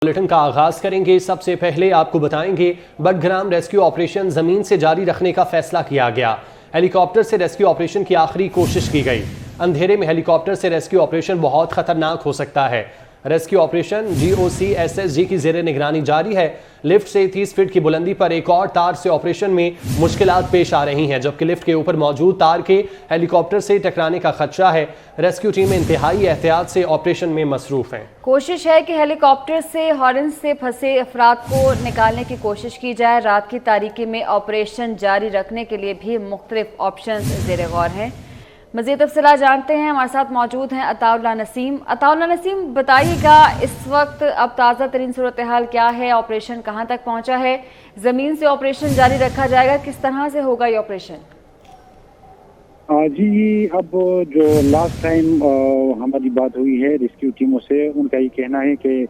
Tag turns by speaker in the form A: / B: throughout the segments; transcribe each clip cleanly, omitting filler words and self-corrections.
A: Bulletin का आगाज करेंगे। सबसे पहले आपको बताएंगे बडग्राम रेस्क्यू ऑपरेशन जमीन से जारी रखने का फैसला किया गया। हेलीकॉप्टर से रेस्क्यू ऑपरेशन की आखिरी कोशिश की गई। अंधेरे में हेलीकॉप्टर से रेस्क्यू ऑपरेशन बहुत खतरनाक हो सकता है। रेस्क्यू ऑपरेशन GOC-SSG की जेर निगरानी जारी है। लिफ्ट से 30 फीट की बुलंदी पर एक और तार से ऑपरेशन में मुश्किलात पेश आ रही हैं, जबकि लिफ्ट के ऊपर मौजूद तार के हेलीकॉप्टर से टकराने का खदशा है। रेस्क्यू टीमें इंतहाई एहतियात से ऑपरेशन में मसरूफ हैं।
B: कोशिश है कि हेलीकॉप्टर से हॉर्न से फंसे अफराद को निकालने की कोशिश की जाए। रात की तारीकी में ऑपरेशन जारी रखने के लिए भी मुख्तलिफ ऑप्शन ज़ेर गौर हैं। मज़ीद तफसीलात जानते हैं, हमारे साथ मौजूद हैं अताउल्लाह नसीम। अताउल्लाह नसीम, बताइएगा इस वक्त अब ताज़ा तरीन सूरत हाल क्या है, ऑपरेशन कहाँ तक पहुँचा है, ज़मीन से ऑपरेशन जारी रखा जाएगा, किस तरह से होगा ये ऑपरेशन?
C: जी, अब जो लास्ट टाइम हमारी बात हुई है रेस्क्यू टीमों से, उनका ये कहना है कि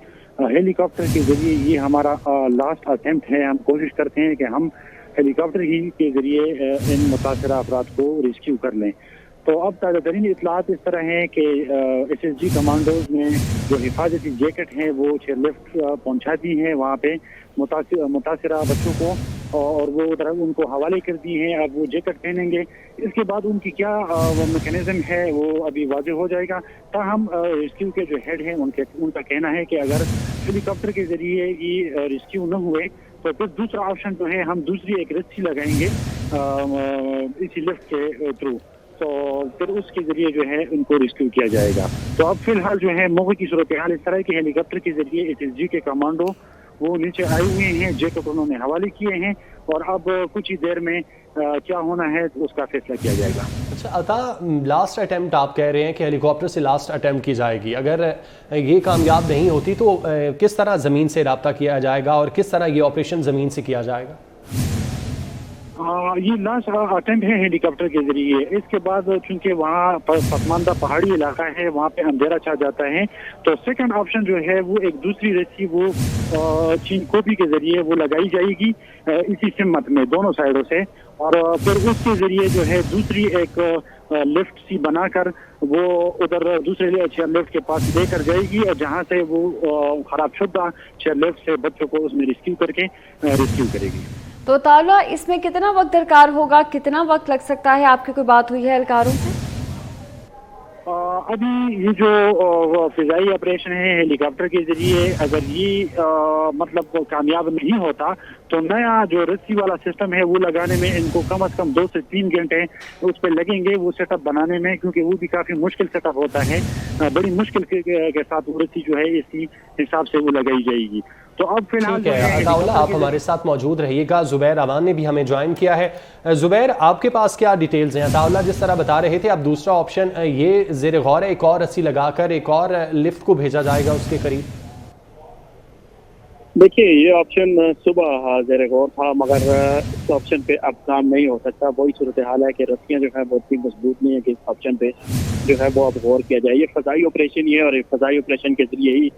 C: हेलीकॉप्टर के जरिए ये हमारा लास्ट अटेम्प्ट है। हम कोशिश करते हैं कि हम हेलीकॉप्टर ही के जरिए इन मुतासरा अफराद को रेस्क्यू कर लें। तो अब ताज़ा तरीन इतलात इस तरह हैं कि SSG कमांडोज ने जो हिफाजती जैकेट हैं वो चेयरलिफ्ट पहुंचा दी हैं वहाँ पे मुतासरा बच्चों को, और वो उधर उनको हवाले कर दिए हैं। अब वो जैकेट पहनेंगे, इसके बाद उनकी क्या मैकेनिज्म है वो अभी वाज़ेह हो जाएगा। ताहम रेस्क्यू के जो हेड हैं उनका कहना है कि अगर हेलीकॉप्टर के जरिए ये रेस्क्यू न हुए तो फिर दूसरा ऑप्शन जो है, हम दूसरी एक रस्सी लगाएंगे इसी लिफ्ट के थ्रू, तो फिर उसके जरिए जो है उनको रेस्क्यू किया जाएगा। तो अब फिलहाल जो है मौके की सूरत हाल इस तरह के हेलीकॉप्टर के जरिए SSG के कमांडो वो नीचे आए हुए हैं, जैकेट उन्होंने हवाले किए हैं, और अब कुछ ही देर में क्या होना है उसका फैसला किया जाएगा।
A: अच्छा अता, लास्ट अटेम्प्ट आप कह रहे हैं कि हेलीकॉप्टर से लास्ट अटेम्प्ट की जाएगी। अगर ये कामयाब नहीं होती तो किस तरह ज़मीन से रब्ता किया जाएगा और किस तरह ये ऑपरेशन ज़मीन से किया जाएगा?
C: ये लास्ट अटेम्प्ट है हेलीकॉप्टर के जरिए। इसके बाद चूंकि वहाँ पसमानदा पहाड़ी इलाका है, वहाँ पे अंधेरा छा जाता है, तो सेकंड ऑप्शन जो है वो एक दूसरी रस्सी वो चीन कोपी के जरिए वो लगाई जाएगी इसी सिमत में दोनों साइडों से, और फिर उसके जरिए जो है दूसरी एक लिफ्ट सी बनाकर वो उधर दूसरे चेयर लिफ्ट के पास लेकर जाएगी, और जहाँ से वो खराब शुदा चेयर लिफ्ट से बच्चों को उसमें रेस्क्यू करके रेस्क्यू करेगी। तो
B: ताउल्लाह, इसमें कितना वक्त दरकार होगा, कितना वक्त लग सकता है? आपकी कोई बात हुई है एहलकारों से?
C: अभी ये जो फिजाई ऑपरेशन है हेलीकॉप्टर के जरिए, अगर ये मतलब कामयाब नहीं होता तो नया जो रस्सी वाला सिस्टम है वो लगाने में इनको कम से कम 2 से 3 घंटे उस पर लगेंगे वो सेटअप बनाने में, क्योंकि वो भी काफ़ी मुश्किल सेटअप होता है। बड़ी मुश्किल के साथ वो रस्सी जो है इसी हिसाब से वो लगाई जाएगी। तो अब फिलहाल
A: अताउल्लाह, आप हमारे साथ मौजूद रहिएगा। जुबैर अवान ने भी हमें ज्वाइन किया है। जुबैर, आपके पास क्या डिटेल्स हैं? अताउल्लाह जिस तरह बता रहे थे, अब दूसरा ऑप्शन ये ज़ेर गौर है, एक और रस्सी लगाकर एक और लिफ्ट को भेजा जाएगा उसके करीब।
D: देखिए, ये ऑप्शन सुबह ज़ेर गौर था, मगर इस ऑप्शन पे अब काम नहीं हो सकता। वही सूरत हाल है कि रस्सियाँ जो है वो इतनी मजबूत नहीं है कि इस ऑप्शन पे जो है वो अब गौर किया जाए। ये फजाई ऑपरेशन ही है, और फजाई ऑपरेशन के जरिए ही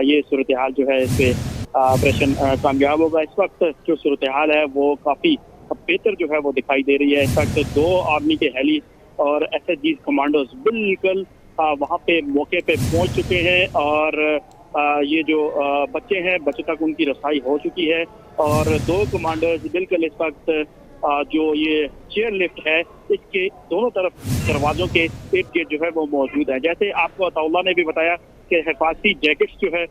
D: ये सूरत हाल जो है इस पे ऑपरेशन कामयाब होगा। इस वक्त जो सूरत हाल है वो काफ़ी बेहतर जो है वो दिखाई दे रही है। इस वक्त 2 आर्मी के हेली और SSG कमांडोज बिल्कुल वहाँ पे मौके पे पहुँच चुके हैं, और ये जो बच्चे हैं बच्चों तक उनकी रसाई हो चुकी है, और 2 कमांडोज बिल्कुल इस वक्त जो ये चेयर लिफ्ट है इसके दोनों तरफ दरवाजों के इर्द गिर्द जो है वो मौजूद है। जैसे आपको अताउल्लाह ने भी बताया कि हिफाजती जैकेट्स जो है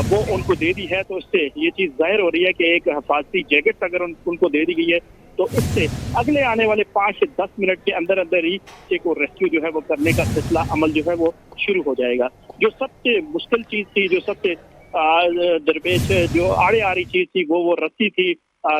D: वो उनको दे दी है, तो इससे ये चीज़ जाहिर हो रही है कि एक हिफाजती जैकेट अगर उनको दे दी गई है तो इससे अगले आने वाले 5 से 10 मिनट के अंदर अंदर ही को रेस्क्यू जो है वो करने का सिलसिला अमल जो है वो शुरू हो जाएगा। जो सबसे मुश्किल चीज़ थी, जो सबसे दरपेश जो आड़े आ रही चीज़ थी वो रस्सी थी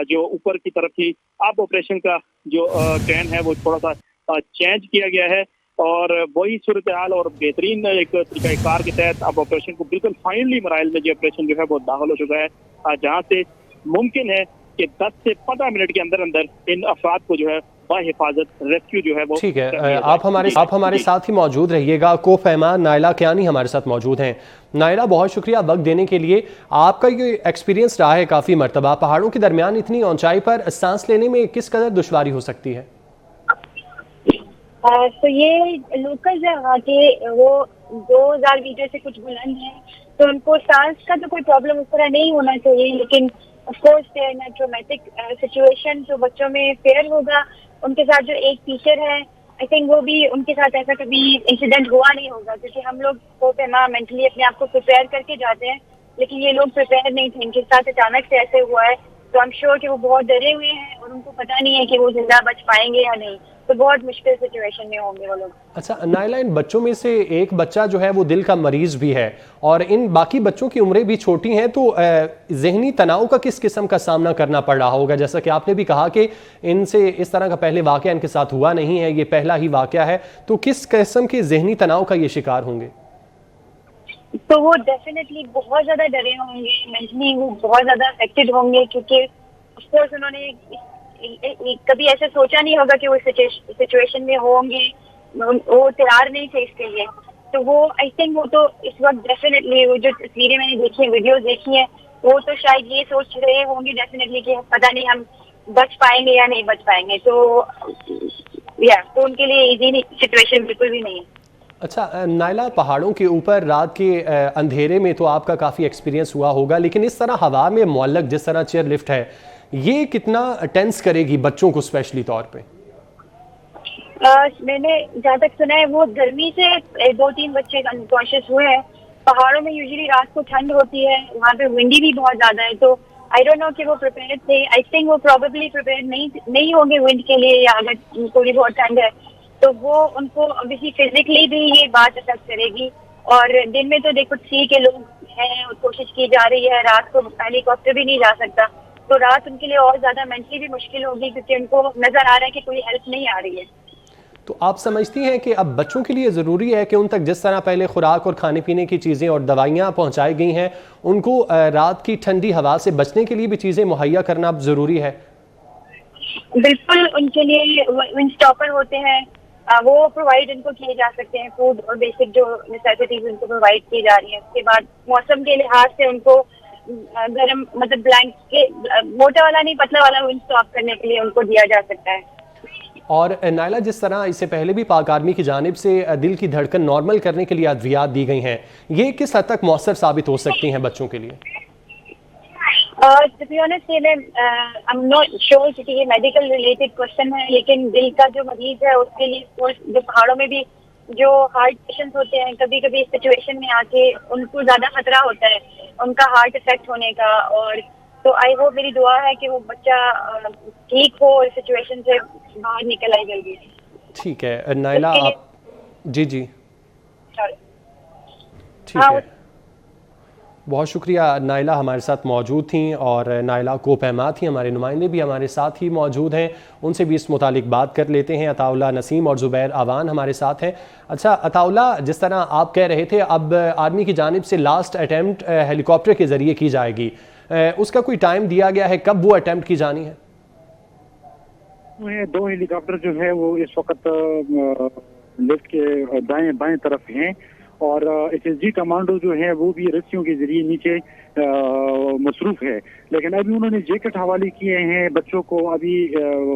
D: जो ऊपर की तरफ थी। अब ऑपरेशन का जो ट्रेन है वो थोड़ा सा चेंज किया गया है, और वही सूरत हाल और बेहतरीन एक तरीक़ाकार के तहत अब ऑपरेशन को बिल्कुल फाइनली मराइल में जो ऑपरेशन जो है वो दाखिल हो चुका है, जहाँ से मुमकिन है कि 10 से 15 मिनट के अंदर अंदर इन अफराद को जो है बाहिफाजत रेस्क्यू जो है वो।
A: ठीक है, आप हमारे साथ ही मौजूद रहिएगा। को-फहमा नायला कियानी हमारे साथ मौजूद हैं। नायला, बहुत शुक्रिया वक्त देने के लिए। आपका ये एक्सपीरियंस रहा है काफ़ी मरतबा, पहाड़ों के दरमियान इतनी ऊंचाई पर सांस लेने में किस कदर दुश्वारी हो सकती है?
E: तो ये लोकल जगह के वो 2000 मीटर से कुछ बुलंद है, तो उनको सांस का तो कोई प्रॉब्लम उस तरह नहीं होना चाहिए, लेकिन of course they are in a traumatic situation, जो बच्चों में फेयर होगा। उनके साथ जो एक टीचर है, आई थिंक वो भी, उनके साथ ऐसा कभी इंसिडेंट हुआ नहीं होगा, क्योंकि हम लोग को मेंटली अपने आप को प्रिपेयर करके जाते हैं, लेकिन ये लोग प्रिपेयर नहीं थे, इनके साथ अचानक से ऐसे हुआ है। तो आई एम श्योर कि वो बहुत डरे हुए हैं और उनको पता नहीं है कि वो जिंदा बच पाएंगे या नहीं, तो बहुत मुश्किल सिचुएशन में होंगे वो लोग।
A: अच्छा नाइला, इन बच्चों में से एक बच्चा जो है वो दिल का मरीज भी है और इन बाकी बच्चों की उम्रें भी छोटी हैं, तो जहनी तनाव का किस किस्म का सामना करना पड़ रहा होगा? जैसा कि आपने भी कहा कि इनसे इस तरह का पहले वाक़या इनके साथ हुआ नहीं है, ये पहला ही वाक़या है, तो किस किस्म के जहनी तनाव का ये शिकार होंगे?
E: तो वो डेफिनेटली बहुत ज्यादा डरे होंगे, मेंटली वो बहुत ज्यादा अफेक्टेड होंगे, क्योंकि ऑफ कोर्स उन्होंने कभी ऐसे सोचा नहीं होगा कि वो सिचुएशन में होंगे, वो तैयार नहीं थे इसके लिए। तो वो आई थिंक वो तो इस वक्त डेफिनेटली, वो जो तस्वीरें मैंने देखी है, वीडियोस देखी हैं, वो तो शायद ये सोच रहे होंगे डेफिनेटली कि पता नहीं हम बच पाएंगे या नहीं बच पाएंगे। तो तो उनके लिए इजी सिचुएशन बिल्कुल भी नहीं है।
A: अच्छा नाइला, पहाड़ों के ऊपर रात के अंधेरे में तो आपका काफ़ी एक्सपीरियंस हुआ होगा, लेकिन इस तरह हवा में मुअल्लक जिस तरह चेयर लिफ्ट है, ये कितना टेंस करेगी बच्चों को स्पेशली तौर पे?
E: मैंने जहाँ तक सुना है वो गर्मी से 2-3 बच्चे अनकॉन्शियस हुए हैं। पहाड़ों में यूजुअली रात को ठंड होती है, वहाँ पे विंडी भी बहुत ज्यादा है, तो आई डोंट नो कि वो प्रिपेयर थे। आई थिंक वो प्रोबेबली प्रिपेयर नहीं होंगे विंड के लिए, या अगर थोड़ी बहुत ठंड है तो वो उनको ऑब्वियसली फिजिकली भी ये बात अफेक्ट करेगी। और दिन में तो देखो सी के लोग हैं और कोशिश की जा रही है, रात को हेलीकॉप्टर भी नहीं जा सकता, तो रात उनके लिए और ज्यादा मेंटली भी मुश्किल होगी, क्योंकि उनको नजर आ रहा है कि कोई हेल्प नहीं आ रही है।
A: तो आप समझती हैं कि अब बच्चों के लिए ज़रूरी है कि उन तक जिस तरह पहले खुराक और खाने पीने की चीज़ें और दवाइयाँ पहुँचाई गई हैं, उनको रात की ठंडी हवा से बचने के लिए भी चीज़ें मुहैया करना अब ज़रूरी है?
E: बिल्कुल, उनके लिए विंड स्टॉपर होते हैं, वो प्रोवाइड इनको किए जा सकते हैं, फूड और बेसिक जो नेसेसिटीज उनको प्रोवाइड की जा रही है। उसके बाद मौसम के लिहाज से उनको गर्म, मतलब ब्लैंकेट, मोटा वाला नहीं पतला वाला विंड स्टॉप करने के लिए उनको दिया जा सकता है।
A: और नाइला, जिस तरह इससे पहले भी पाक आर्मी की जानिब से दिल की धड़कन नॉर्मल करने के लिए अद्वियात दी गई हैं, ये किस हद तक मौसर साबित हो सकती हैं बच्चों के लिए?
E: टू बी ऑनेस्ट, ये आई एम नॉट श्योर क्योंकि ये मेडिकल रिलेटेड क्वेश्चन है, लेकिन दिल का जो मरीज है उसके लिए जो पहाड़ों में भी जो हार्ट पेशेंट्स होते हैं, कभी कभी इस सिचुएशन में आके उनको ज्यादा खतरा होता है उनका हार्ट अफेक्ट होने का। और तो आई होप, मेरी दुआ है कि वो बच्चा ठीक हो और सिचुएशन से बाहर निकल आए जल्दी।
A: ठीक है नाइला, आप जी ठीक है, बहुत शुक्रिया। नाइला हमारे साथ मौजूद थी और नाइला कोपहमा थी, हमारे नुमाइंदे भी हमारे साथ ही मौजूद हैं, उनसे भी इस मुतालिक बात कर लेते हैं। अताउल्ला नसीम और ज़ुबैर आवान हमारे साथ हैं। अच्छा अताउल्ला, जिस तरह आप कह रहे थे अब आर्मी की जानिब से लास्ट अटैम्प्ट हेलीकॉप्टर के ज़रिए की जाएगी, उसका कोई टाइम दिया गया है, कब वो अटैम्प्ट की जानी है?
C: 2 हेलीकॉप्टर जो है वो इस वक्त लिफ्ट के बाएं तरफ हैं और HSG कमांडो जो है वो भी रस्सियों के जरिए नीचे मसरूफ है, लेकिन अभी उन्होंने जैकेट हवाले किए हैं बच्चों को। अभी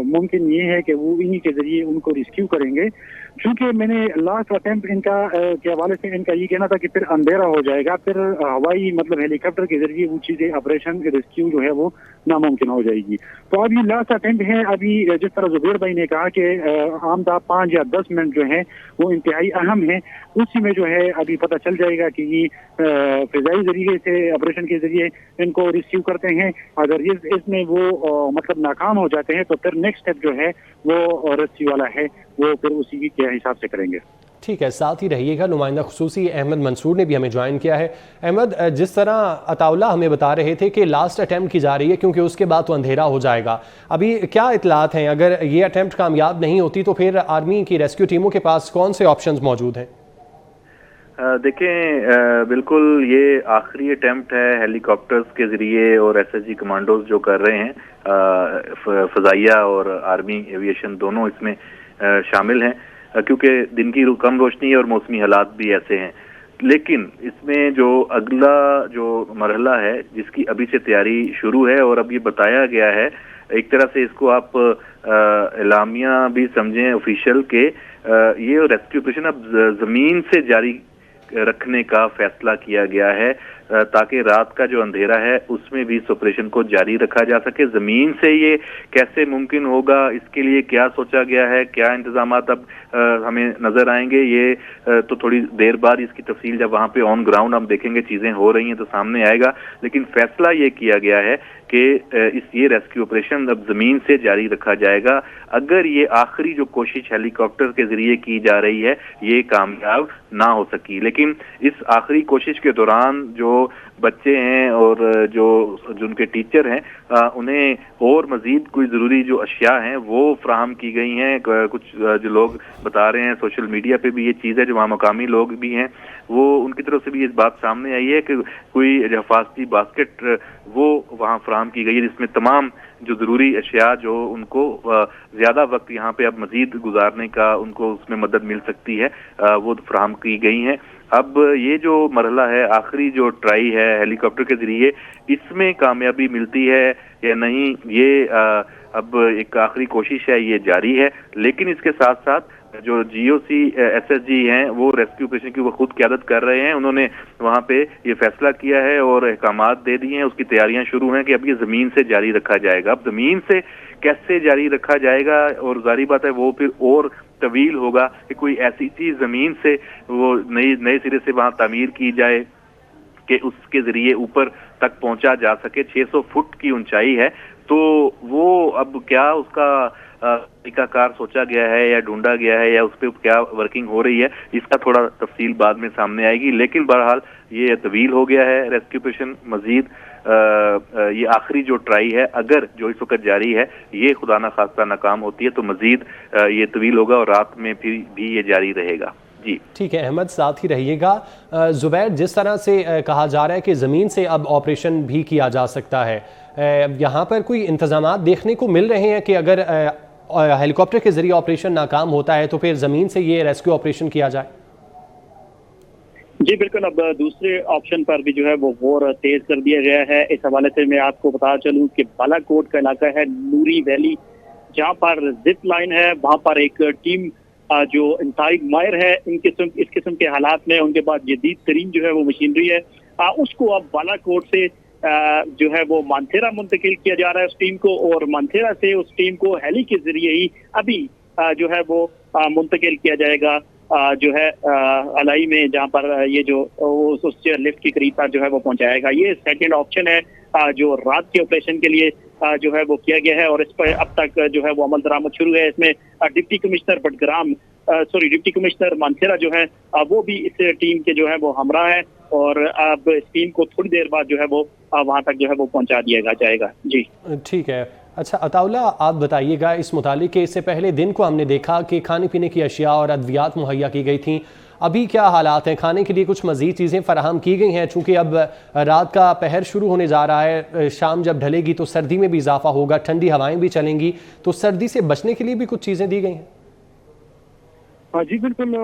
C: मुमकिन ये है कि वो इन्हीं के जरिए उनको रेस्क्यू करेंगे। चूंकि मैंने लास्ट अटेम्प्ट इनका के हवाले से इनका ये कहना था कि फिर अंधेरा हो जाएगा, फिर हवाई मतलब हेलीकॉप्टर के जरिए वो चीजें ऑपरेशन रेस्क्यू जो है वो नामुमकिन हो जाएगी। तो अभी लास्ट अटेम्प्ट है। अभी जिस तरह जुबैर भाई ने कहा कि आमदा 5 या 10 मिनट जो है वो इंतहाई अहम है, उसी में जो है अभी पता चल जाएगा कि ये फिजाई जरिए से ऑपरेशन के जरिए इनको रिसीव करते हैं। अगर इसमें वो मतलब नाकाम हो जाते हैं तो फिर नेक्स्ट स्टेप जो है वो रस्सी वाला है, वो फिर उसी के हिसाब से करेंगे।
A: ठीक है, साथ ही रहिएगा। नुमाइंदा खुसूसी अहमद मंसूर ने भी हमें ज्वाइन किया है। अहमद, जिस तरह अताउल्ला हमें बता रहे थे कि लास्ट अटैम्प्ट की जा रही है क्योंकि उसके बाद तो अंधेरा हो जाएगा, अभी क्या इतलात हैं? अगर ये अटैम्प्ट कामयाब नहीं होती तो फिर आर्मी की रेस्क्यू टीमों के पास कौन से ऑप्शंस मौजूद हैं?
F: देखें, बिल्कुल ये आखिरी अटेम्प्ट है हेलीकॉप्टर्स के ज़रिए और SSG कमांडोज जो कर रहे हैं, फ़ज़ाइया और आर्मी एविएशन दोनों इसमें शामिल हैं, क्योंकि दिन की कम रोशनी है और मौसमी हालात भी ऐसे हैं। लेकिन इसमें जो अगला जो मरहला है जिसकी अभी से तैयारी शुरू है और अब ये बताया गया है, एक तरह से इसको आप एलामिया भी समझें ऑफिशियल के, ये रेस्क्यू ऑपरेशन अब ज़मीन से जारी रखने का फैसला किया गया है, تاکہ رات کا جو اندھیرا ہے اس میں بھی اس آپریشن کو جاری رکھا جا سکے۔ زمین سے یہ کیسے ممکن ہوگا، اس کے لیے کیا سوچا گیا ہے، کیا انتظامات اب ہمیں نظر آئیں گے، یہ تو تھوڑی دیر بعد اس کی تفصیل جب وہاں پہ آن گراؤنڈ ہم دیکھیں گے چیزیں ہو رہی ہیں تو سامنے آئے گا۔ لیکن فیصلہ یہ کیا گیا ہے کہ یہ ریسکیو آپریشن اب زمین سے جاری رکھا جائے گا۔ اگر یہ آخری جو کوشش ہیلی کاپٹر کے ذریعے کی جا رہی ہے یہ کامیاب نہ ہو سکی، لیکن اس آخری کوشش کے دوران جو بچے ہیں اور جو ان کے ٹیچر ہیں انہیں اور مزید کوئی ضروری جو اشیاء ہیں وہ فراہم کی گئی ہیں۔ کچھ جو لوگ بتا رہے ہیں سوشل میڈیا پہ بھی یہ چیز ہے، جو وہاں مقامی لوگ بھی ہیں وہ ان کی طرف سے بھی یہ بات سامنے آئی ہے کہ کوئی حفاظتی باسکٹ وہ وہاں فراہم کی گئی ہے جس میں تمام جو ضروری اشیاء جو ان کو زیادہ وقت یہاں پہ اب مزید گزارنے کا ان کو اس میں مدد مل سکتی ہے وہ فراہم کی گئی ہیں۔ اب یہ جو مرحلہ ہے، آخری جو ٹرائی ہے ہیلی کاپٹر کے ذریعے، اس میں کامیابی ملتی ہے یا نہیں یہ اب ایک آخری کوشش ہے، یہ جاری ہے۔ لیکن اس کے ساتھ ساتھ جو جی او سی ایس ایس جی ہیں وہ ریسکیو آپریشن کی وہ خود قیادت کر رہے ہیں، انہوں نے وہاں پہ یہ فیصلہ کیا ہے اور احکامات دے دیے ہیں، اس کی تیاریاں شروع ہیں کہ اب یہ زمین سے جاری رکھا جائے گا۔ اب زمین سے کیسے جاری رکھا جائے گا، اور ظاہری بات ہے وہ پھر اور طویل ہوگا کہ کوئی ایسی چیز زمین سے وہ نئے سرے سے وہاں تعمیر کی جائے کہ اس کے ذریعے اوپر تک پہنچا جا سکے۔ 600 فٹ کی اونچائی ہے، تو وہ اب کیا اس کا طریقہ کار سوچا گیا ہے یا ڈھونڈا گیا ہے یا اس پہ کیا ورکنگ ہو رہی ہے، اس کا تھوڑا تفصیل بعد میں سامنے آئے گی۔ لیکن بہرحال یہ طویل ہو گیا ہے ریسکیو آپریشن، مزید یہ آخری جو ٹرائی ہے اگر جو اس وقت جاری ہے یہ خدا نہ خواستہ ناکام ہوتی ہے تو مزید یہ طویل ہوگا اور رات میں بھی یہ جاری رہے گا۔ جی
A: ٹھیک ہے احمد، ساتھ ہی رہیے گا۔ زبیر، جس طرح سے کہا جا رہا ہے کہ زمین سے اب آپریشن بھی کیا جا سکتا ہے، یہاں پر کوئی انتظامات دیکھنے کو مل رہے ہیں کہ اگر ہیلی کاپٹر کے ذریعے آپریشن ناکام ہوتا ہے تو پھر زمین سے یہ ریسکیو آپریشن کیا جائے؟
D: جی بالکل، اب دوسرے آپشن پر بھی جو ہے وہ غور تیز کر دیا گیا ہے۔ اس حوالے سے میں آپ کو بتا چلوں کہ بالا کوٹ کا علاقہ ہے، نوری ویلی، جہاں پر زپ لائن ہے، وہاں پر ایک ٹیم جو انتہائی ماہر ہے اس قسم کے حالات میں، ان کے بعد جدید ترین جو ہے وہ مشینری ہے، اس کو اب بالا کوٹ سے جو ہے وہ مانتھیرا منتقل کیا جا رہا ہے اس ٹیم کو، اور مانتھیرا سے اس ٹیم کو ہیلی کے ذریعے ہی ابھی جو ہے وہ منتقل کیا جائے گا جو ہے الائی میں، جہاں پر یہ جو اس چیئر لفٹ کے قریب پر جو ہے وہ پہنچائے گا۔ یہ سیکنڈ آپشن ہے جو رات کے آپریشن کے لیے جو ہے وہ کیا گیا ہے، اور اس پر اب تک جو ہے وہ عمل درآمد شروع ہے۔ اس میں ڈپٹی کمشنر مانتھیرا جو ہے وہ بھی اس ٹیم کے جو ہے وہ ہمراہ ہے، اور اب اس ٹیم کو تھوڑی دیر بعد جو ہے وہ وہاں تک جو ہے وہ پہنچا دیا جائے گا۔ جی
A: ٹھیک ہے۔ اچھا عطاءاللہ، آپ بتائیے گا اس متعلق کہ اس سے پہلے دن کو ہم نے دیکھا کہ کھانے پینے کی اشیاء اور ادویات مہیا کی گئی تھیں، ابھی کیا حالات ہیں؟ کھانے کے لیے کچھ مزید چیزیں فراہم کی گئی ہیں؟ چونکہ اب رات کا پہر شروع ہونے جا رہا ہے، شام جب ڈھلے گی تو سردی میں بھی اضافہ ہوگا، ٹھنڈی ہوائیں بھی چلیں گی، تو سردی سے بچنے کے لیے بھی کچھ چیزیں دی گئی ہیں؟
C: جی بالکل،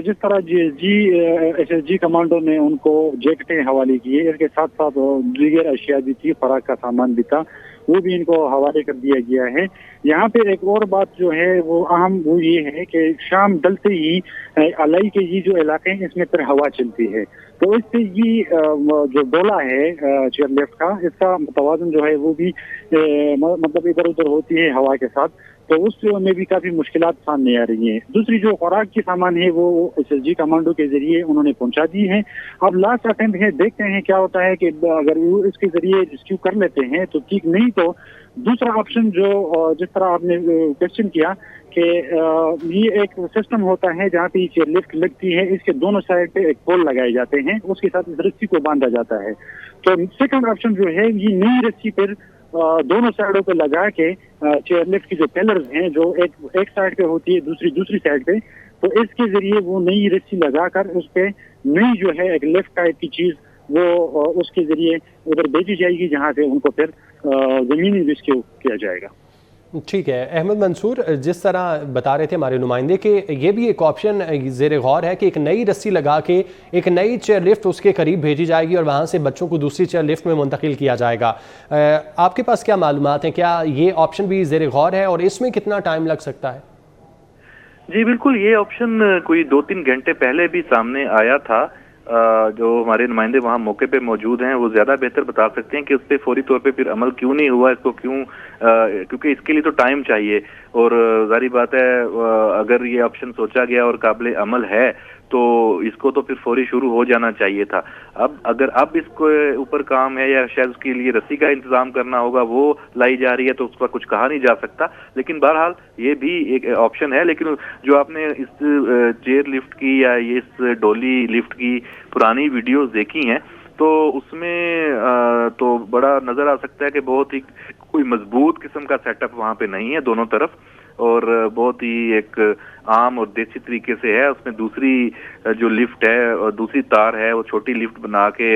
C: جس طرح جی ایس ایس جی کمانڈو نے ان کو جیکٹیں حوالے کیے، اس کے ساتھ ساتھ دیگر اشیاء بھی تھی، خوراک کا سامان بھی تھا، وہ بھی ان کو حوالے کر دیا گیا ہے۔ یہاں پہ ایک اور بات جو ہے وہ اہم وہ یہ ہے کہ شام ڈلتے ہی الائی کے یہ جو علاقے ہیں اس میں پھر ہوا چلتی ہے، تو اس سے یہ جو ڈولا ہے چیئر لفٹ کا، اس کا توازن جو ہے وہ بھی مطلب ادھر ادھر ہوتی ہے ہوا کے ساتھ، تو اس میں بھی کافی مشکلات سامنے آ رہی ہیں۔ دوسری جو خوراک کی سامان ہے وہ ایس ایس جی کمانڈو کے ذریعے انہوں نے پہنچا دی ہے۔ اب لاسٹ اٹیمپٹ ہے، دیکھتے ہیں کیا ہوتا ہے کہ اگر وہ اس کے ذریعے ریسکیو کر لیتے ہیں تو ٹھیک، نہیں تو دوسرا آپشن جو جس طرح آپ نے کوشچن کیا کہ یہ ایک سسٹم ہوتا ہے جہاں پہ چیئر لفٹ لگتی ہے، اس کے دونوں سائڈ پہ ایک پول لگائے جاتے ہیں، اس کے ساتھ اس رسی کو باندھا جاتا ہے۔ تو سیکنڈ آپشن جو ہے یہ نئی رسی پھر دونوں سائڈوں پہ لگا کے چیئر لفٹ کی جو پلرز ہیں جو ایک سائڈ پہ ہوتی ہے دوسری سائڈ پہ، تو اس کے ذریعے وہ نئی رسی لگا کر اس پہ نئی جو ہے ایک لفٹ ٹائپ کی چیز وہ اس کے ذریعے ادھر بھیجی جائے گی، جہاں سے ان کو پھر زمینی ریسکیو کیا جائے گا۔
A: ٹھیک ہے احمد منصور، جس طرح بتا رہے تھے ہمارے نمائندے کہ یہ بھی ایک آپشن زیر غور ہے کہ ایک نئی رسی لگا کے ایک نئی چیئر لفٹ اس کے قریب بھیجی جائے گی اور وہاں سے بچوں کو دوسری چیئر لفٹ میں منتقل کیا جائے گا۔ آپ کے پاس کیا معلومات ہیں؟ کیا یہ آپشن بھی زیر غور ہے اور اس میں کتنا ٹائم لگ سکتا ہے؟
F: جی بالکل، یہ آپشن کوئی 2-3 گھنٹے پہلے بھی سامنے آیا تھا، जो हमारे नुमाइंदे वहाँ मौके पे मौजूद हैं वो ज़्यादा बेहतर बता सकते हैं कि उस पर फौरी तौर पे फिर अमल क्यों नहीं हुआ, इसको क्यों, क्योंकि इसके लिए तो टाइम चाहिए और जारी बात है अगर ये ऑप्शन सोचा गया और काबिल अमल है तो इसको तो फिर फौरी शुरू हो जाना चाहिए था। अब इसको ऊपर काम है या शायद उसके लिए रस्सी का इंतजाम करना होगा, वो लाई जा रही है तो उसका कुछ कहा नहीं जा सकता। लेकिन बहरहाल ये भी एक ऑप्शन है। लेकिन जो आपने इस चेयर लिफ्ट की या ये इस डोली लिफ्ट की पुरानी वीडियोस देखी हैं तो उसमें तो बड़ा नजर आ सकता है कि बहुत ही कोई मजबूत किस्म का सेटअप वहाँ पे नहीं है दोनों तरफ, और बहुत ही एक आम और देसी तरीके से है। उसमें दूसरी जो लिफ्ट है और दूसरी तार है वो छोटी लिफ्ट बना के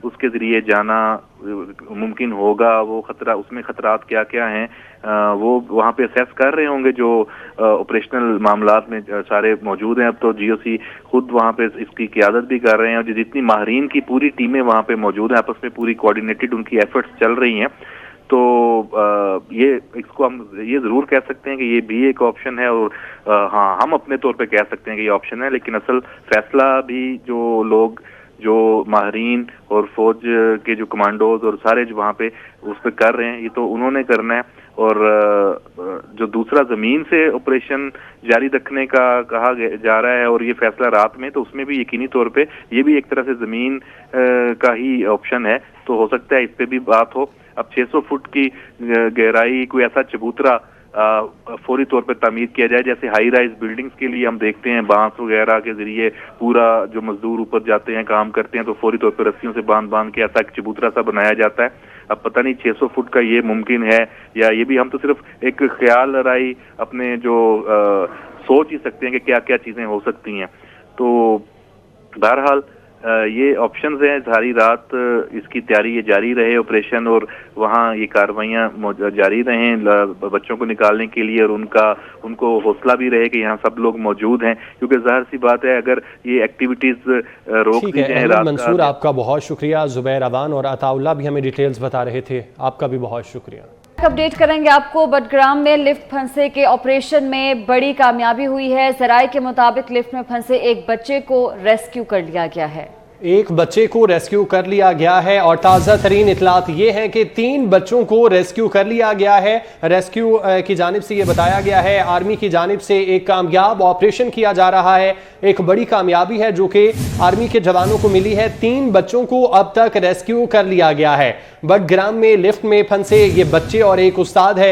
F: उसके जरिए जाना मुमकिन होगा। वो खतरा, उसमें खतरात क्या क्या हैं वो वहाँ पे असेस कर रहे होंगे जो ऑपरेशनल मामलात में सारे मौजूद हैं। अब तो जीओसी खुद वहाँ पे इसकी क़ियादत भी कर रहे हैं और जितनी माहिरीन की पूरी टीमें वहाँ पे मौजूद हैं, आपस में पूरी कोऑर्डिनेटेड उनकी एफर्ट्स चल रही हैं। तो ये इसको हम ये ज़रूर कह सकते हैं कि ये भी एक ऑप्शन है और हाँ, हम अपने तौर पे कह सकते हैं कि ये ऑप्शन है। लेकिन असल फैसला भी जो लोग, जो माहिरीन और फौज के जो कमांडोज और सारे जो वहाँ पे उस पर कर रहे हैं, ये तो उन्होंने करना है। और जो दूसरा ज़मीन से ऑपरेशन जारी रखने का कहा जा रहा है और ये फैसला रात में, तो उसमें भी यकीनी तौर पे ये भी एक तरह से ज़मीन का ही ऑप्शन है। तो हो सकता है इस पे भी बात हो। अब 600 फुट की गहराई कोई ऐसा चबूतरा फौरी तौर पर तामीर किया जाए, जैसे हाई राइज बिल्डिंग्स के लिए हम देखते हैं बांस वगैरह के जरिए पूरा जो मजदूर ऊपर जाते हैं काम करते हैं तो फौरी तौर पर रस्सियों से बांध के ऐसा एक चबूतरा सा बनाया जाता है। अब पता नहीं 600 फुट का ये मुमकिन है या ये भी हम तो सिर्फ एक ख्याल राई अपने जो सोच ही सकते हैं कि क्या क्या चीजें हो सकती हैं। तो बहरहाल ये ऑप्शंस हैं। सारी रात इसकी तैयारी ये जारी रहे ऑपरेशन और वहाँ ये कार्रवाइयाँ जारी रहें बच्चों को निकालने के लिए और उनको हौसला भी रहे कि यहाँ सब लोग मौजूद हैं, क्योंकि जाहिर सी बात है अगर ये एक्टिविटीज रोक दी जाए रात
A: मंसूर, आपका बहुत शुक्रिया। जुबैर अवान और अताउल्लाह भी हमें डिटेल्स बता रहे थे, आपका भी बहुत शुक्रिया।
B: अपडेट करेंगे आपको। बडग्राम में लिफ्ट फंसे के ऑपरेशन में बड़ी कामयाबी हुई है। जराये के मुताबिक लिफ्ट में फंसे एक बच्चे को रेस्क्यू कर लिया गया है।
A: एक बच्चे को रेस्क्यू कर लिया गया है और ताज़ा तरीन इतलात ये है कि 3 बच्चों को रेस्क्यू कर लिया गया है। रेस्क्यू की जानिब से ये बताया गया है, आर्मी की जानिब से एक कामयाब ऑपरेशन किया जा रहा है। एक बड़ी कामयाबी है जो कि आर्मी के जवानों को मिली है। 3 बच्चों को अब तक रेस्क्यू कर लिया गया है। बडग्राम में लिफ्ट में फंसे ये बच्चे और एक उस्ताद है,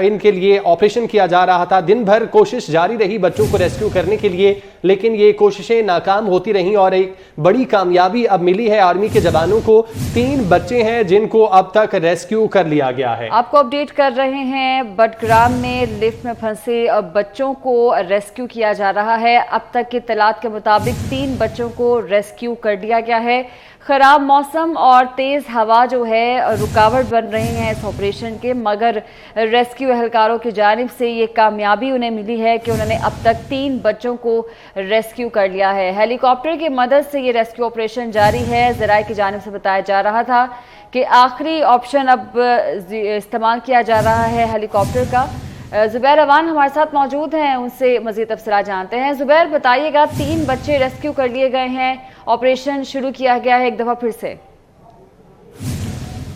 A: इनके लिए ऑपरेशन किया जा रहा था। दिन भर कोशिश जारी रही बच्चों को रेस्क्यू करने के लिए, लेकिन ये कोशिशें नाकाम होती रहीं और एक बड़ी कामयाबी अब मिली है आर्मी के जवानों को। 3 बच्चे हैं जिनको अब तक रेस्क्यू कर लिया गया है।
B: आपको अपडेट कर रहे हैं, बडग्राम में लिफ्ट में फंसे बच्चों को रेस्क्यू किया जा रहा है। अब तक की इत्तलात के मुताबिक 3 बच्चों को रेस्क्यू कर लिया गया है। खराब मौसम और तेज हवा जो है रुकावट बन रहे हैं इस ऑपरेशन के, मगर रेस्क्यू एहलकारों की जानिब से ये कामयाबी उन्हें मिली है कि उन्होंने अब तक 3 बच्चों को रेस्क्यू कर लिया है। हेलीकॉप्टर की मदद से ये रेस्क्यू ऑपरेशन जारी है। ज़राए की जानिब से बताया जा रहा था कि आखिरी ऑप्शन अब इस्तेमाल किया जा रहा है हेलीकॉप्टर का। जुबैर अवान हमारे साथ मौजूद हैं, उनसे मज़ीद तफसीलात जानते हैं। जुबैर, बताइएगा, 3 बच्चे रेस्क्यू कर लिए गए हैं, ऑपरेशन शुरू किया गया है एक दफ़ा फिर से।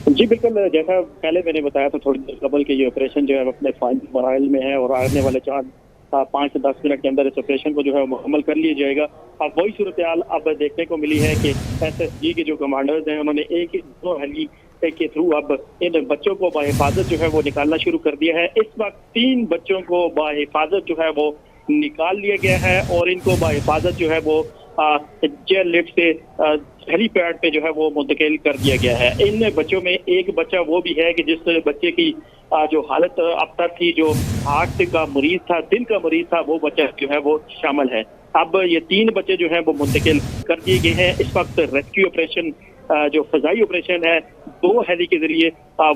D: जी बिल्कुल, जैसा पहले मैंने बताया था थोड़ी देर कबल के ये ऑपरेशन जो है अपने फाइनल मराइल में है और आने वाले 5 से 10 मिनट के अंदर इस ऑपरेशन को जो है मुकम्मल कर लिया जाएगा। अब वही सूरत हाल अब देखने को मिली है कि SSG के जो कमांडर्स हैं उन्होंने 1-2 हेली के थ्रू अब इन बच्चों को बाहिफाजत जो है वो निकालना शुरू कर दिया है। इस वक्त 3 बच्चों को बाहिफाजत जो है वो निकाल लिया गया है और इनको बाहिफाजत जो है वो चेयर लिफ्ट से हेलीपैड पे जो है वो मुंतकिल कर दिया गया है। इन बच्चों में एक बच्चा वो भी है कि जिस बच्चे की जो हालत अब तक थी, जो हार्ट का मरीज था, दिल का मरीज था, वो बच्चा जो है वो शामिल है। अब ये 3 बच्चे जो हैं वो मुंतकिल कर दिए गए हैं। इस वक्त रेस्क्यू ऑपरेशन जो फजाई ऑपरेशन है 2 हेली के जरिए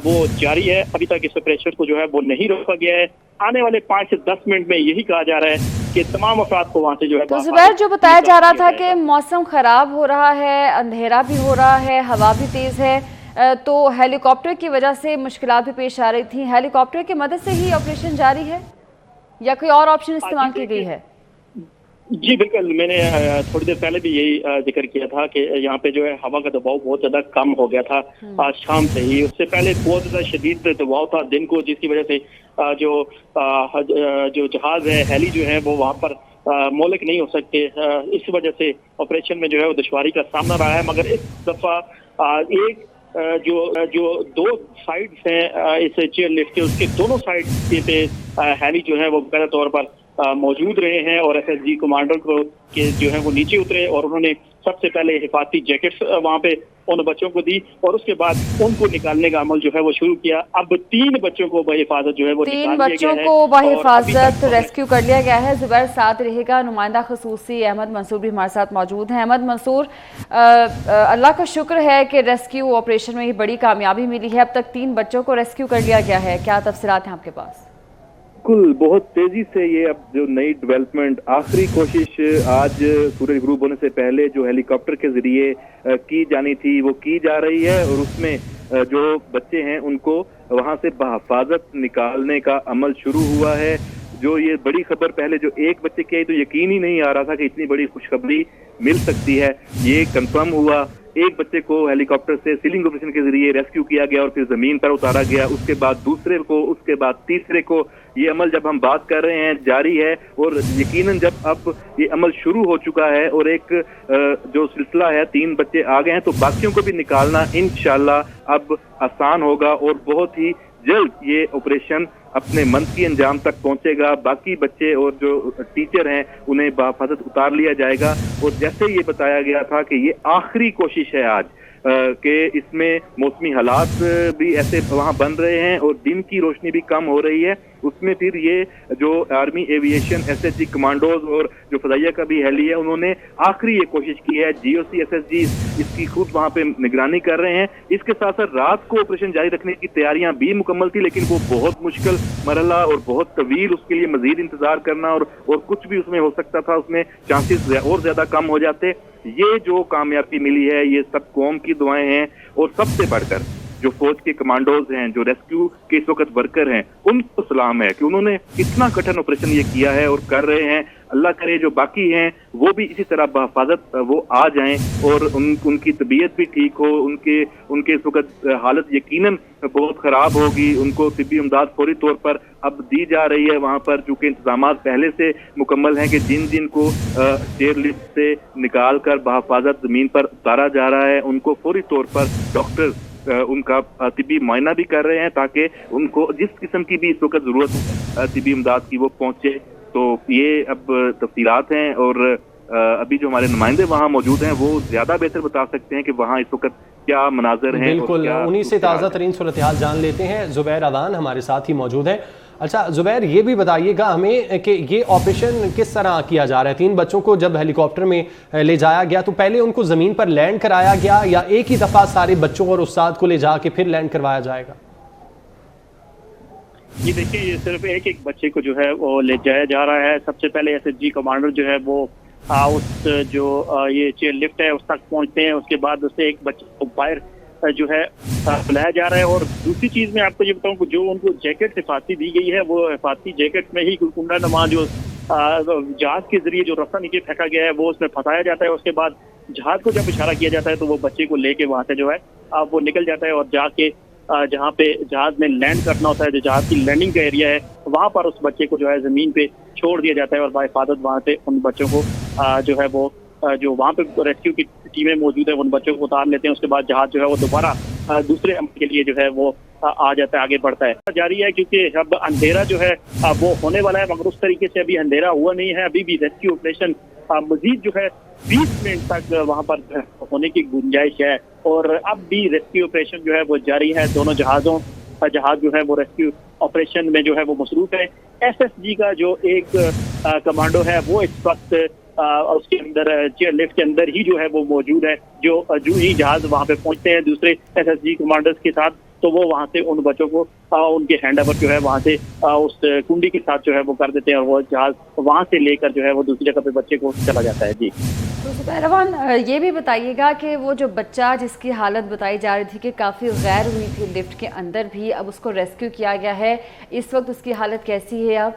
D: वो जारी है। अभी तक इस ऑपरेशन को जो है वो नहीं रोका गया है। आने वाले 5 से 10 मिनट में यही कहा जा रहा है कि तमाम अफराद को वहाँ से जो है।
B: तो जुबैर, जो बताया जा रहा था कि मौसम खराब हो रहा है, अंधेरा भी हो रहा है, हवा भी तेज है, तो हेलीकॉप्टर की वजह से मुश्किलात भी पेश आ रही थी। हेलीकॉप्टर की मदद से ही ऑपरेशन जारी है या कोई और ऑप्शन इस्तेमाल की गई है?
D: جی بالکل، میں نے تھوڑی دیر پہلے بھی یہی ذکر کیا تھا کہ یہاں پہ جو ہے ہوا کا دباؤ بہت زیادہ کم ہو گیا تھا آج شام سے ہی. اس سے پہلے بہت زیادہ شدید دباؤ تھا دن کو، جس کی وجہ سے جو جہاز ہے، ہیلی جو ہے وہ وہاں پر مولک نہیں ہو سکتے. اس وجہ سے آپریشن میں جو ہے وہ دشواری کا سامنا رہا ہے. مگر اس دفعہ ایک جو دو سائڈز ہیں اس چیئر لفٹ کے، اس کے دونوں سائڈ پہ ہیلی جو ہے وہ باقاعدہ طور پر موجود رہے ہیں، اور ایس ایس جی کمانڈر کو کے جو ہے وہ نیچے اترے اور انہوں نے سب سے پہلے حفاظتی جیکٹس وہاں پہ ان بچوں کو دی، اور اس کے بعد ان کو نکالنے کا عمل جو ہے وہ شروع کیا. اب 3 بچوں کو بحفاظت جو ہے وہ نکال لیا گیا ہے.
B: 3 بچوں کو بحفاظت ریسکیو کر لیا گیا ہے. زبیر ساتھ رہے گا. نمائندہ خصوصی احمد منصور بھی ہمارے ساتھ موجود ہیں. احمد منصور، اللہ کا شکر ہے کہ ریسکیو آپریشن میں یہ بڑی کامیابی ملی ہے. اب تک 3 بچوں کو ریسکیو کر لیا گیا ہے، کیا تفصیلات ہیں آپ کے پاس؟
F: بالکل، بہت تیزی سے یہ اب جو نئی ڈیولپمنٹ، آخری کوشش آج سورج غروب ہونے سے پہلے جو ہیلی کاپٹر کے ذریعے کی جانی تھی وہ کی جا رہی ہے، اور اس میں جو بچے ہیں ان کو وہاں سے بحفاظت نکالنے کا عمل شروع ہوا ہے. جو یہ بڑی خبر پہلے جو ایک بچے کی آئی تو یقین ہی نہیں آ رہا تھا کہ اتنی بڑی خوشخبری مل سکتی ہے. یہ کنفرم ہوا. ایک بچے کو ہیلی کاپٹر سے سیلنگ آپریشن کے ذریعے ریسکیو کیا گیا اور پھر زمین پر اتارا گیا. اس کے بعد دوسرے کو، اس کے بعد تیسرے کو. یہ عمل جب ہم بات کر رہے ہیں جاری ہے، اور یقیناً جب اب یہ عمل شروع ہو چکا ہے اور ایک جو سلسلہ ہے 3 بچے آ گئے ہیں، تو باقیوں کو بھی نکالنا انشاءاللہ اب آسان ہوگا اور بہت ہی جلد یہ آپریشن اپنے منطقی انجام تک پہنچے گا. باقی بچے اور جو ٹیچر ہیں انہیں بحفاظت اتار لیا جائے گا. اور جیسے یہ بتایا گیا تھا کہ یہ آخری کوشش ہے آج، کہ اس میں موسمی حالات بھی ایسے وہاں بن رہے ہیں اور دن کی روشنی بھی کم ہو رہی ہے. اس میں پھر یہ جو army aviation, S S G commandos اور جو فضائیہ کا بھی ہیلی ہے، انہوں نے آخری یہ کوشش کی ہے. جی او سی ایس ایس جی اس کی خود وہاں پہ نگرانی کر رہے ہیں. اس کے ساتھ ساتھ رات کو آپریشن جاری رکھنے کی تیاریاں بھی مکمل تھی، لیکن وہ بہت مشکل مرحلہ اور بہت طویل، اس کے لیے مزید انتظار کرنا اور کچھ بھی اس میں ہو سکتا تھا، اس میں چانسز اور زیادہ کم ہو جاتے. یہ جو کامیابی ملی ہے یہ سب قوم کی دعائیں ہیں، اور سب سے بڑھ کر جو فوج کے کمانڈوز ہیں، جو ریسکیو کے اس وقت ورکر ہیں، ان کو سلام ہے کہ انہوں نے اتنا کٹھن آپریشن یہ کیا ہے اور کر رہے ہیں. اللہ کرے جو باقی ہیں وہ بھی اسی طرح بحفاظت وہ آ جائیں اور ان کی طبیعت بھی ٹھیک ہو. ان کے اس وقت حالت یقیناً بہت خراب ہوگی. ان کو طبی امداد فوری طور پر اب دی جا رہی ہے وہاں پر، چونکہ انتظامات پہلے سے مکمل ہیں کہ جن کو چیئر لفٹ سے نکال کر بحفاظت زمین پر اتارا جا رہا ہے ان کو فوری طور پر ڈاکٹر ان کا طبی معائنہ بھی کر رہے ہیں تاکہ ان کو جس قسم کی بھی اس وقت ضرورت ہے طبی امداد کی وہ پہنچے. تو یہ اب تفصیلات ہیں، اور ابھی جو ہمارے نمائندے وہاں موجود ہیں وہ زیادہ بہتر بتا سکتے ہیں کہ وہاں اس وقت کیا مناظر ہیں.
A: بالکل، انہی سے تازہ ترین صورتحال جان لیتے ہیں. زبیر اوان ہمارے ساتھ ہی موجود ہیں. اچھا زبیر، یہ بھی بتائیے گا ہمیں کہ یہ آپریشن کس طرح کیا جا رہا ہے؟ 3 بچوں کو جب ہیلی کاپٹر میں لے جایا گیا تو پہلے ان کو زمین پر لینڈ کرایا گیا، یا ایک ہی دفعہ سارے بچوں اور استاد کو لے جا کے پھر لینڈ کروایا جائے گا؟
D: یہ دیکھیے، یہ صرف ایک بچے کو جو ہے وہ لے جایا جا رہا ہے. سب سے پہلے ایس ایس جی کمانڈر جو ہے وہ اس جو یہ چیئر لفٹ ہے اس تک پہنچتے ہیں. اس کے بعد اسے ایک بچے کو باہر جو ہے بلایا جا رہا ہے. اور دوسری چیز میں آپ کو یہ بتاؤں کہ جو ان کو جیکٹ حفاظتی دی گئی ہے وہ حفاظتی جیکٹ میں ہی کنڈا نما جو جہاز کے ذریعے جو رفتہ نیچے پھینکا گیا ہے وہ اس میں پھنسایا جاتا ہے. اس کے بعد جہاز کو جب اشارہ کیا جاتا ہے تو وہ بچے کو لے کے وہاں سے جو ہے وہ نکل جاتا ہے، اور جا کے جہاں پہ جہاز میں لینڈ کرنا ہوتا ہے، جو جہاز کی لینڈنگ کا ایریا ہے، وہاں پر اس بچے کو جو ہے زمین پہ چھوڑ دیا جاتا ہے، اور بحفاظت وہاں سے ان بچوں کو جو ہے وہ جو وہاں پہ ریسکیو کی ٹیمیں موجود ہیں ان بچوں کو اتار لیتے ہیں. اس کے بعد جہاز جو ہے وہ دوبارہ دوسرے عمل کے لیے جو ہے وہ آ جاتا ہے، آگے بڑھتا ہے. جاری ہے کیونکہ اب اندھیرا جو ہے وہ ہونے والا ہے، مگر اس طریقے سے ابھی اندھیرا ہوا نہیں ہے. ابھی بھی ریسکیو آپریشن مزید جو ہے 20 منٹ تک وہاں پر ہونے کی گنجائش ہے، اور اب بھی ریسکیو آپریشن جو ہے وہ جاری ہے. دونوں جہاز جو ہے وہ ریسکیو آپریشن میں جو ہے وہ مصروف ہے. ایس ایس جی کا جو ایک کمانڈو ہے وہ اس وقت اس کے اندر چیئر لفٹ کے اندر ہی جو ہے وہ موجود ہے. جو ہی جہاز وہاں پہ پہنچتے ہیں دوسرے ایس ایس جی کمانڈرز کے ساتھ، تو وہ وہاں سے ان بچوں کو ان کے ہینڈ اوور جو ہے وہاں سے اس کنڈی کے ساتھ جو ہے وہ کر دیتے ہیں، اور وہ جہاز وہاں سے لے کر جو ہے وہ دوسری جگہ پہ بچے کو چلا جاتا ہے. جی
B: تو زبیر اوان، یہ بھی بتائیے گا کہ وہ جو بچہ جس کی حالت بتائی جا رہی تھی کہ کافی غیر ہوئی تھی لفٹ کے اندر بھی، اب اس کو ریسکیو کیا گیا ہے، اس وقت اس کی حالت کیسی ہے؟ اب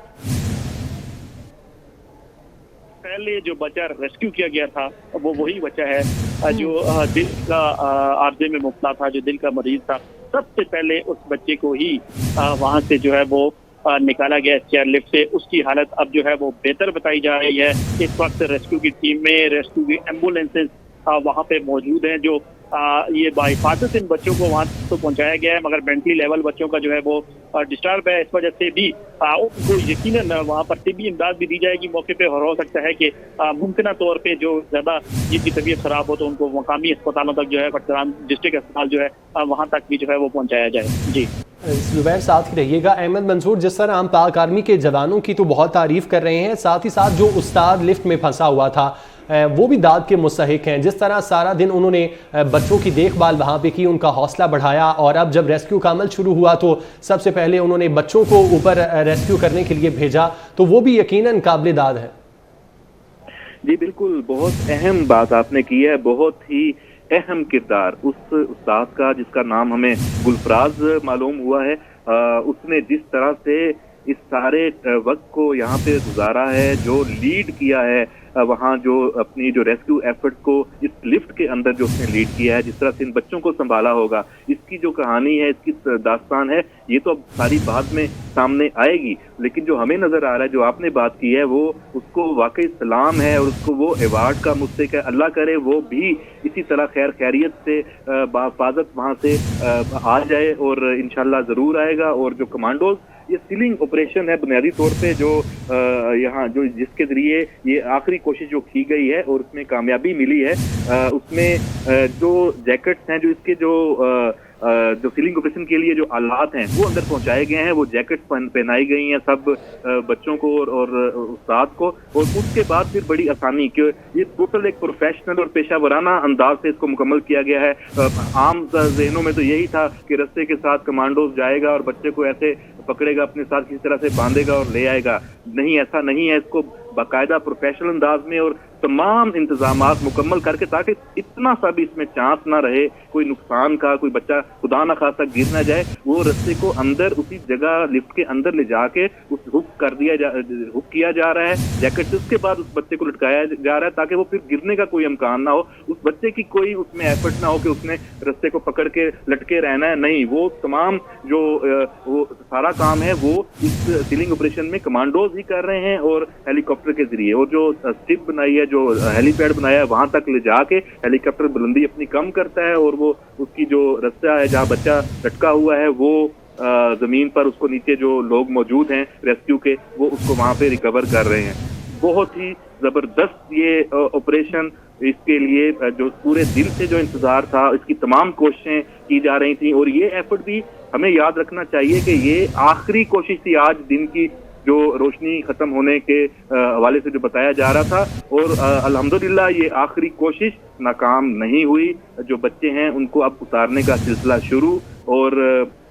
D: पहले जो बच्चा रेस्क्यू किया गया था वो वही बच्चा है जो दिल का आर्जे में मुब्तला था, जो दिल का मरीज था। सबसे पहले उस बच्चे को ही वहां से जो है वो निकाला गया चेयर लिफ्ट से। उसकी हालत अब जो है वो बेहतर बताई जा रही है। इस वक्त रेस्क्यू की टीम में रेस्क्यू की एम्बुलेंसेज वहाँ पे मौजूद हैं, जो ये बाहिफाजत इन बच्चों को वहाँ तो पहुँचाया गया है, मगर मेंटली लेवल बच्चों का जो है वो डिस्टर्ब है। इस वजह से भी उनको यकीनन वहाँ पर तिब्बी इमदाद भी दी जाएगी मौके पे, और हो सकता है कि मुमकिन तौर पे जो ज़्यादा जिनकी तबीयत ख़राब हो तो उनको मकामी अस्पतालों तक जो है बडगाम डिस्ट्रिक्ट अस्पताल जो है वहाँ तक भी जो है वो पहुँचाया जाए। जी
A: जुबैर, साथ ही रहिएगा। अहमद मंसूर, जिस तरह हम पाक आर्मी के जवानों की तो बहुत तारीफ कर रहे हैं, साथ ही साथ जो उस्ताद लिफ्ट में फंसा हुआ था वो भी दाद के मुस्तहिक हैं। जिस तरह सारा दिन उन्होंने बच्चों की देखभाल वहाँ पे की, उनका हौसला बढ़ाया, और अब जब रेस्क्यू का अमल शुरू हुआ तो सबसे पहले उन्होंने बच्चों को ऊपर रेस्क्यू करने के लिए भेजा, तो वो भी यकीनन काबिल दाद है।
F: जी बिल्कुल, बहुत अहम बात आपने की है, बहुत ही अहम किरदार उस उस्ताद का जिसका नाम हमें गुलफराज मालूम हुआ है। उसने जिस तरह से इस सारे वक्त को यहाँ पे गुजारा है, जो लीड किया है वहाँ, जो अपनी जो रेस्क्यू एफर्ट को इस लिफ्ट के अंदर जो उसने लीड किया है, जिस तरह से इन बच्चों को संभाला होगा, इसकी जो कहानी है, इसकी दास्तान है, ये तो अब सारी बाद में सामने आएगी। लेकिन जो हमें नजर आ रहा है, जो आपने बात की है, वो उसको वाकई सलाम है और उसको वो अवार्ड का मुस्तहिक है। अल्लाह करे वो भी इसी तरह खैर खैरियत से बाहिफाजत वहाँ से आ जाए, और इंशाल्लाह ज़रूर आएगा। और जो कमांडोज ये सीलिंग ऑपरेशन है बुनियादी तौर पे जो यहाँ जो जिसके जरिए ये आखिरी कोशिश जो की गई है और उसमें कामयाबी मिली है, उसमें जो जैकेट्स हैं, जो इसके जो सीलिंग ऑपरेशन के लिए जो आलात हैं वो अंदर पहुंचाए गए हैं, वो जैकेट्स पहनाई गई हैं सब बच्चों को और उस्ताद को। और उसके बाद फिर बड़ी आसानी कि ये टोटल एक प्रोफेशनल और पेशा वराना अंदाज से इसको मुकम्मल किया गया है। आम जहनों में तो यही था कि रस्ते के साथ कमांडोज जाएगा और बच्चे को ऐसे पकड़ेगा, अपने साथ किसी तरह से बांधेगा और ले आएगा। नहीं, ऐसा नहीं है। इसको बाकायदा प्रोफेशनल अंदाज में और तमाम इंतजामात मुकम्मल करके, ताकि इतना सा भी इसमें चांस ना रहे कोई नुकसान का, कोई बच्चा खुदा ना खासा गिर ना जाए, वो रस्ते को अंदर उसी जगह लिफ्ट के अंदर ले जाके उस हुक किया जा रहा है जैकेट से। उसके बाद उस बच्चे को लटकाया जा रहा है ताकि वो फिर गिरने का कोई इम्कान ना हो, उस बच्चे की कोई उसमें एफर्ट ना हो कि उसने रस्ते को पकड़ के लटके रहना है। नहीं, वो तमाम जो वो सारा काम है वो इस सीलिंग ऑपरेशन में कमांडोज ही कर रहे हैं और हेलीकॉप्टर के जरिए। और जो स्टिप बनाई है, जो हेलीपैड बनाया है, वहां तक ले जाके हेलीकॉप्टर बुलंदी अपनी कम करता है और वो उसकी जो रास्ता है जहाँ बच्चा लटका हुआ है वो जमीन पर उसको नीचे जो लोग मौजूद हैं रेस्क्यू के, वो उसको वहां पे रिकवर कर रहे हैं। बहुत ही जबरदस्त ये ऑपरेशन, इसके लिए जो पूरे दिल से जो इंतजार था, इसकी तमाम कोशिशें की जा रही थी। और ये एफर्ट भी हमें याद रखना चाहिए कि ये आखिरी कोशिश थी आज दिन की, जो रोशनी खत्म होने के हवाले से जो बताया जा रहा था। और अल्हम्दुलिल्लाह ये आखिरी कोशिश नाकाम नहीं हुई। जो बच्चे हैं उनको अब उतारने का सिलसिला शुरू, और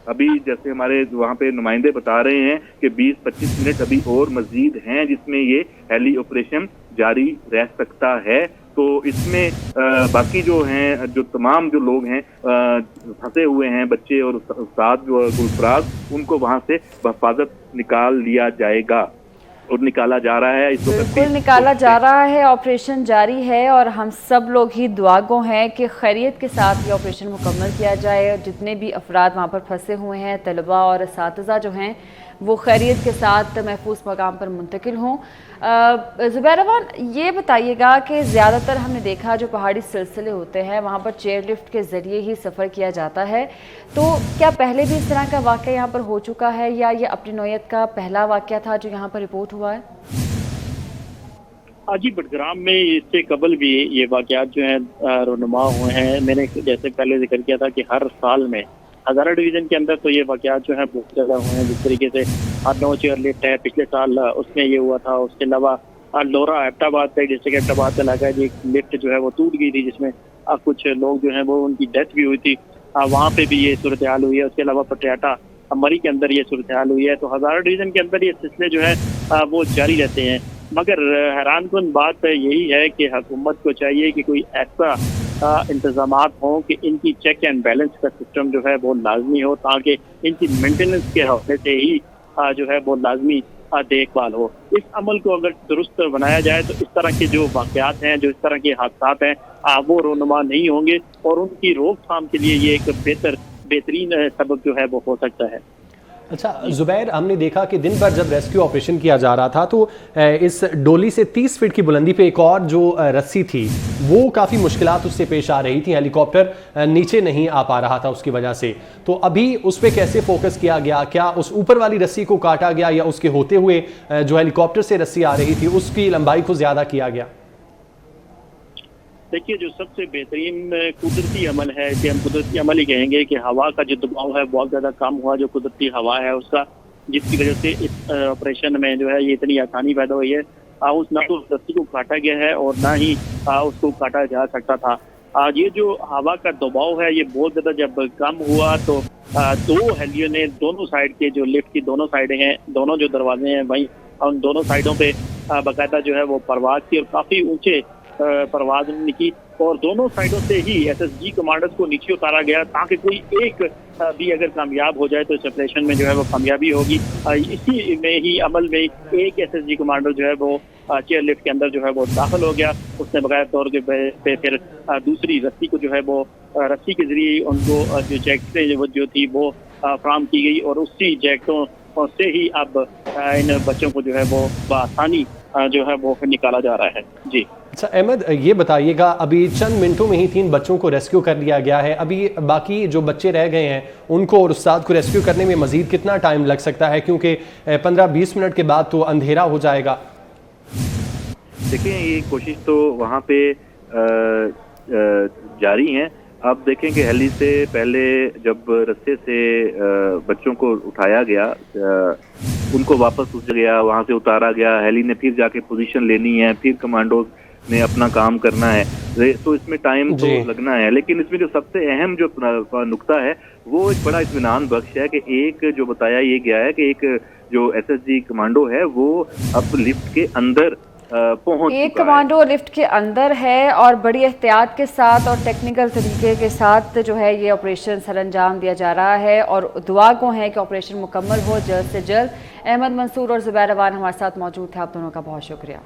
F: अभी जैसे हमारे वहाँ पे नुमाइंदे बता रहे हैं कि 20-25 मिनट अभी और मजीद हैं जिसमें ये हेली ऑपरेशन जारी रह सकता है। तो इसमें बाकी जो हैं, जो तमाम जो लोग हैं फंसे हुए हैं, बच्चे और उस्ताद जो गुलफराज, उनको वहाँ से बहिफाजत निकाल लिया जाएगा और निकाला जा रहा है। इसको
B: बिल्कुल निकाला जा रहा है, ऑपरेशन जारी है और हम सब लोग ही दुआगो हैं कि खैरियत के साथ ये ऑपरेशन मुकम्मल किया जाए। जितने भी अफराद वहाँ पर फंसे हुए हैं, तलबा और असातिज़ा जो हैं, वो खैरियत के साथ महफूज मकाम पर मुंतकिल हों। ज़ुबैर अमान, ये बताइएगा कि ज़्यादातर हमने देखा जो पहाड़ी सिलसिले होते हैं वहाँ पर चेयर लिफ्ट के ज़रिए ही सफ़र किया जाता है, तो क्या पहले भी इस तरह का वाक़या यहाँ पर हो चुका है या ये अपनी नौयत का पहला वाक़या था जो यहाँ पर रिपोर्ट हुआ है?
D: जी, बडग्राम में इससे कबल भी ये वाक़यात जो हैं रोनुमा हुए हैं। मैंने जैसे पहले जिक्र किया था कि हर साल में हज़ारा डिवीज़न के अंदर तो ये वाक़यात जो है बहुत ज़्यादा हुए हैं। जिस तरीके से 9 चेयर लिफ्ट है, पिछले साल उसमें ये हुआ था। उसके अलावा लोरा एबटाबाद का डिस्ट्रिक्ट एबटाबाद का इलाका है, एक लिफ्ट जो है वो टूट गई थी जिसमें कुछ लोग जो हैं वो उनकी डेथ भी हुई थी, वहाँ पे भी ये सूरत हाल हुई है। उसके अलावा पटियाटा मरी के अंदर ये सूरत हाल हुई है। तो हज़ारा डिवीज़न के अंदर ये सिलसिले जो है वो जारी रहते हैं। मगर हैरानकुन बात यही है कि हुकूमत को चाहिए कि कोई ऐसा इंतजामात हों कि इनकी चेक एंड बैलेंस का सिस्टम जो है वो लाजमी हो, ताकि इनकी मेंटेनेंस के हवाले से ही जो है वो लाजमी देखभाल हो। इस अमल को अगर दुरुस्त बनाया जाए तो इस तरह के जो वाक़यात हैं, जो इस तरह के हादसात हैं, वो रोनुमा नहीं होंगे और उनकी रोकथाम के लिए ये एक बेहतरीन सबब जो है वो हो सकता है।
A: अच्छा जुबैर, हमने देखा कि दिन भर जब रेस्क्यू ऑपरेशन किया जा रहा था तो इस डोली से 30 फीट की बुलंदी पे एक और जो रस्सी थी वो काफ़ी मुश्किलात उससे पेश आ रही थी, हेलीकॉप्टर नीचे नहीं आ पा रहा था उसकी वजह से। तो अभी उस पर कैसे फोकस किया गया? क्या उस ऊपर वाली रस्सी को काटा गया या उसके होते हुए जो हेलीकॉप्टर से रस्सी आ रही थी उसकी लंबाई को ज़्यादा किया गया?
D: देखिए, जो सबसे बेहतरीन कुदरती अमल है, कि हम कुदरती अमल ही कहेंगे, कि हवा का जो दबाव है बहुत ज़्यादा कम हुआ, जो कुदरती हवा है उसका, जिसकी वजह से इस ऑपरेशन में जो है ये इतनी आसानी पैदा हुई है। ना तो रस्सी को काटा गया है और ना ही उसको काटा जा सकता था। ये जो हवा का दबाव है ये बहुत ज़्यादा जब कम हुआ तो दो हेलियो ने दोनों साइड के, जो लिफ्ट की दोनों साइडें हैं, दोनों जो दरवाजे हैं वहीं उन दोनों साइडों पे बाकायदा जो है वो परवाज की और काफ़ी ऊंचे परवाज उन्होंने की और दोनों साइडों से ही एसएसजी कमांडर्स को नीचे उतारा गया ताकि कोई एक भी अगर कामयाब हो जाए तो इस ऑपरेशन में जो है वो कामयाबी होगी। इसी में ही अमल में एक एसएसजी कमांडर जो है वो चेयर लिफ्ट के अंदर जो है वो दाखिल हो गया। उसने बगैर तौर पे फिर दूसरी रस्सी को जो है वो रस्सी के जरिए उनको जो जैकेटें जो थी वो फराहम की गई और उसी जैकेटों से ही अब इन बच्चों को जो है वो बआसानी जो है वो निकाला जा रहा है। जी
A: अच्छा अहमद, ये बताइएगा, अभी चंद मिनटों में ही 3 बच्चों को रेस्क्यू कर लिया गया है, अभी बाकी जो बच्चे रह गए हैं उनको और उस्ताद को रेस्क्यू करने में मजीद कितना टाइम लग सकता है? क्योंकि 15-20 मिनट के बाद तो अंधेरा हो जाएगा।
F: देखिए, ये कोशिश तो वहाँ पे जारी है। अब देखें कि हेली से पहले जब रस्ते से बच्चों को उठाया गया, उनको वापस उस जगह वहाँ से उतारा गया, हेली ने फिर जाके पोजीशन लेनी है, फिर कमांडोज ने अपना काम करना है, तो इसमें टाइम तो लगना है। लेकिन इसमें जो सबसे अहम जो नुक्ता है वो एक बड़ा इत्मीनान बख्श है कि एक जो बताया ये गया है कि एक जो एसएसजी कमांडो है वो अब लिफ्ट के अंदर पहुंच
B: एक कमांडो लिफ्ट के अंदर है और बड़ी एहतियात के साथ और टेक्निकल तरीके के साथ जो है ये ऑपरेशन सर अंजाम दिया जा रहा है और दुआ को है कि ऑपरेशन मुकम्मल हो जल्द से जल्द। अहमद मंसूर और जुबैर अवान हमारे साथ मौजूद थे, आप दोनों का बहुत शुक्रिया।